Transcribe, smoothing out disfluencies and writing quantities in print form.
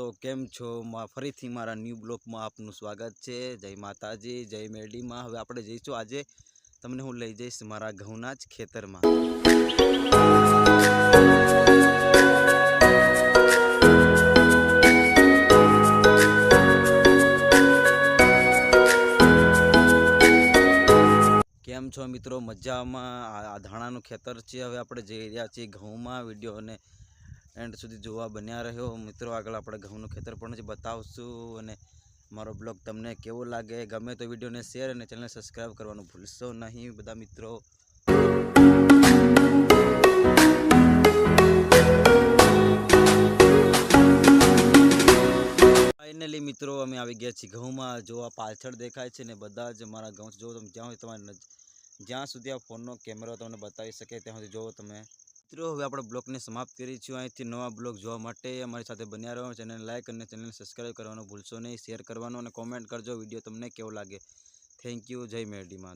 तो केम छो फरीथी मारा न्यू ब्लॉक में आपनु स्वागत है। जय माताजी, जय मेरडी में। हवे आपणे जईशुं आजे तमने हूँ लई जईश मारा घऊना ज खेतर में। केम छो मित्रों, मजा में। आ धाणानु खेतर है। हवे आपणे जई रह्या छीए घऊं में। विडियो ने एंड सुधी जोवा बन्या रह्यो मित्रों। आगळ आपणे घऊंनुं खेतर पण ज बतावशुं अने मारो ब्लॉग तमने केवो लागे गमे तो विडियो ने शेर अने चेनल सब्सक्राइब करवानुं भूलशो नहीं बधा मित्रों। फाइनली मित्रों अमे आवी गया छीए घऊं में। जो आ पाछळ देखाय छे ने बधा ज मारा घऊं जो तमे ज्यां तमारे ज्यां सुधी आ फोननो केमेरो तमने बतावी शके त्यां सुधी जोवो तमे मित्रों। हवे आपणे ब्लॉग ने समाप्त करी छीए। અહીંથી नवा ब्लॉग जोवा माटे अमारी साथे बन्या रहो। चेनल लाइक अने चेनल सब्सक्राइब करवानुं भूलशो नहीं। शेर करवानुं अने कॉमेंट करजो विडियो तमने केवो लागे। Thank you. जय मेरडी मां।